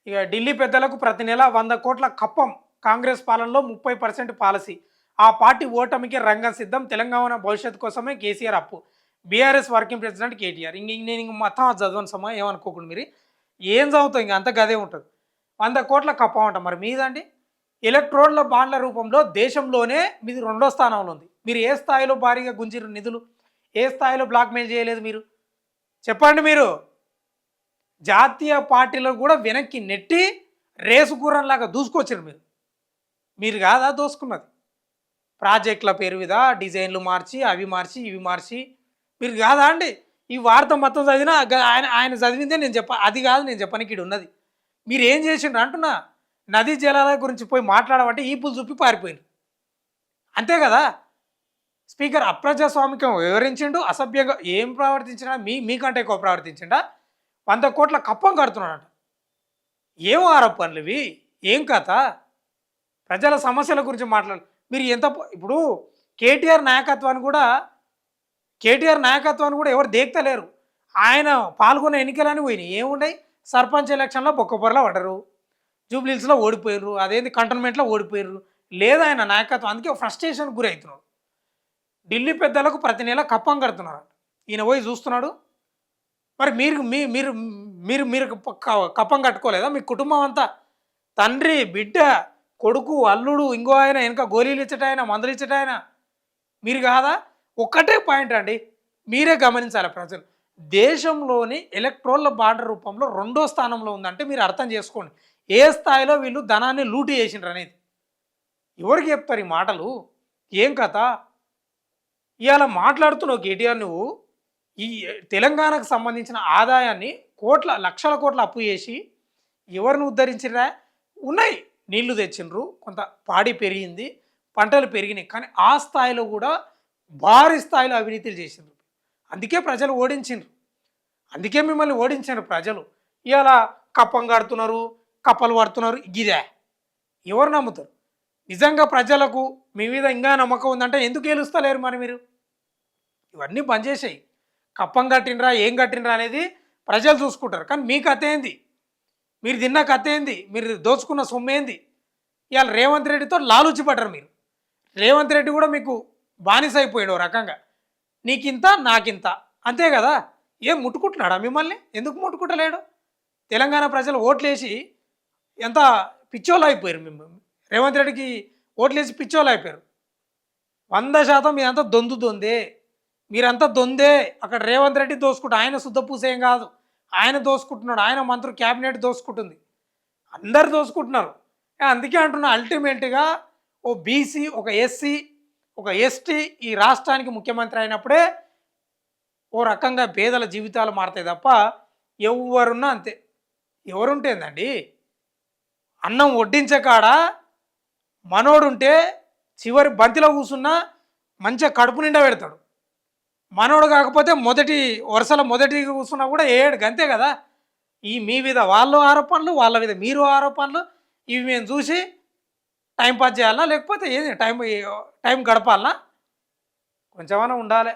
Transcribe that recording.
ఇక ఢిల్లీ పెద్దలకు ప్రతి నెల 100 కోట్ల కప్పం. కాంగ్రెస్ పాలనలో 30% పాలసీ. ఆ పార్టీ ఓటమికి రంగం సిద్ధం. తెలంగాణ భవిష్యత్తు కోసమే కేసీఆర్ అప్పు. BRS working president KTR. నేను ఇంక మొత్తం అది చదవను సమా ఏమనుకోకుండా మీరు. ఏం చదువుతాం ఇంక అంత గదే ఉంటుంది. 100 కోట్ల కప్పం అంట మరి మీదండి. ఎలక్ట్రోన్ల బాండ్ల రూపంలో దేశంలోనే మీది రెండో స్థానంలో ఉంది. మీరు ఏ స్థాయిలో భారీగా గుంజిరు నిధులు? ఏ స్థాయిలో బ్లాక్‌మెయిల్ చేయలేదు మీరు? చెప్పండి మీరు. జాతీయ పార్టీలను కూడా వెనక్కి నెట్టి రేసు గుర్రంలాగా దూసుకొచ్చారు మీరు. మీరు కాదా దోసుకున్నది? ప్రాజెక్టుల పేరు మీద డిజైన్లు మార్చి, అవి మార్చి, ఇవి మార్చి మీరు కాదా అండి? ఈ వార్త మొత్తం చదివినా ఆయన ఆయన చదివిందే నేను అది కాదు నేను చెప్పనీకి ఈడ ఉన్నది. మీరు ఏం చేసిండ్రు అంటున్నా. నదీ జలాల గురించి పోయి మాట్లాడమంటే ఈపులు చూపి పారిపోయిండ్రు. అంతే కదా! స్పీకర్ అప్రజాస్వామికం వివరించిండు. అసభ్యంగా ఏం ప్రవర్తించినా మీకంటే ఎక్కువ ప్రవర్తించిండా? 100 కోట్ల కప్పం కడుతున్నాడంట. ఏం ఆరోపణలు ఇవి? ఏం కథ? ప్రజల సమస్యల గురించి మీరు ఎంత ఇప్పుడు కేటీఆర్ నాయకత్వాన్ని కూడా ఎవరు దేక్తలేరు. ఆయన పాల్గొన్న ఎన్నికలని పోయినాయి. ఏముండయి? సర్పంచ్ ఎలక్షన్‌లో బొక్కబొరల పడ్డరు. జూబ్లీహిల్స్‌లో ఓడిపోయారు. అదేంది కంటోన్మెంట్‌లో ఓడిపోయారు. లేదు ఆయన నాయకత్వం. అందుకే ఫ్రస్ట్రేషన్‌కి గురవుతున్నారు. ఢిల్లీ పెద్దలకు ప్రతి నెల కప్పం కడుతున్నారంట. ఈయన పోయి చూస్తున్నాడు. మరి మీరు మీ మీరు మీరు మీరు కప్పం కట్టుకోలేదా? మీ కుటుంబం అంతా తండ్రి, బిడ్డ, కొడుకు, అల్లుడు, ఇంకో ఆయన వెనక గోళీలు ఇచ్చటాయన, మందులు ఇచ్చటాయన మీరు కాదా? ఒక్కటే పాయింట్ అండి. మీరే గమనించాలి ప్రజలు. దేశంలోని ఎలక్ట్రోన్ల బాండ్ రూపంలో రెండో స్థానంలో ఉందంటే మీరు అర్థం చేసుకోండి. ఏ స్థాయిలో వీళ్ళు ధనాన్ని లూటీ చేసిండ్రు అనేది. ఎవరికి చెప్తారు ఈ మాటలు? ఏం కథ? ఇవాళ మాట్లాడుతున్నావు కేటీఆర్ నువ్వు ఈ తెలంగాణకు సంబంధించిన ఆదాయాన్ని లక్షల కోట్ల అప్పు చేసి ఎవరిని ఉద్ధరించిరా? ఉన్నాయి. నీళ్లు తెచ్చిండ్రు, కొంత పాడి పెరిగింది, పంటలు పెరిగినాయి. కానీ ఆ స్థాయిలో కూడా భారీ స్థాయిలో అవినీతులు చేసిండ్రు. అందుకే ప్రజలు ఓడించిండ్రు. అందుకే మిమ్మల్ని ఓడించారు ప్రజలు. ఇవాళ కప్పం కడుతున్నారు, కప్పలు పడుతున్నారు. గిదే ఎవరు నమ్ముతారు? నిజంగా ప్రజలకు మీ మీద ఇంకా నమ్మకం ఉందంటే ఎందుకు గెలుస్తలేరు మరి మీరు? ఇవన్నీ బంద్ చేసేయి. కప్పం కట్టినరా ఏం కట్టినరా అనేది ప్రజలు చూసుకుంటారు. కానీ మీ కథ ఏంది? మీరు తిన్న కథ ఏంది? మీరు దోచుకున్న సొమ్మేంది? ఇవాళ రేవంత్ రెడ్డితో లాలూచిపడ్డారు మీరు. రేవంత్ రెడ్డి కూడా మీకు బానిస అయిపోయాడు రకంగా. నీకింత నాకింత అంతే కదా. ఏం ముట్టుకుంటున్నాడా మిమ్మల్ని? ఎందుకు ముట్టుకుంటలేడు? తెలంగాణ ప్రజలు ఓట్లేసి ఎంత పిచ్చోళ్ళు అయిపోయారు. మిమ్మల్ని రేవంత్ రెడ్డికి ఓట్లేసి పిచ్చోళ్ళు అయిపోయారు. 100% మీరంతా దొందే. మీరంతా దొందే. అక్కడ రేవంత్ రెడ్డి దోసుకుంటా. ఆయన శుద్ధ పూసేం కాదు. ఆయన దోసుకుంటున్నాడు. ఆయన మంత్రులు క్యాబినెట్ దోసుకుంటుంది. అందరు దోసుకుంటున్నారు. అందుకే అంటున్నా అల్టిమేట్గా ఓ బీసీ, ఒక ఎస్సీ, ఒక ఎస్టీ ఈ రాష్ట్రానికి ముఖ్యమంత్రి అయినప్పుడే ఓ రకంగా పేదల జీవితాలు మారుతాయి తప్ప ఎవరున్నా అంతే. ఎవరుంటేందండి? అన్నం వడ్డించే కాడ మనోడుంటే చివరి బంతిలో కూర్చున్నా మంచిగా కడుపు నిండా పెడతాడు. మనోడు కాకపోతే మొదటి కూర్చున్నా కూడా ఏడు అంతే కదా. మీ మీద వాళ్ళు ఆరోపణలు, వాళ్ళ మీద మీరు ఆరోపణలు. ఇవి మేము చూసి టైం పాస్ చేయాలా? లేకపోతే ఏది టైం గడపాలనా? కొంచెమన్నా ఉండాలి.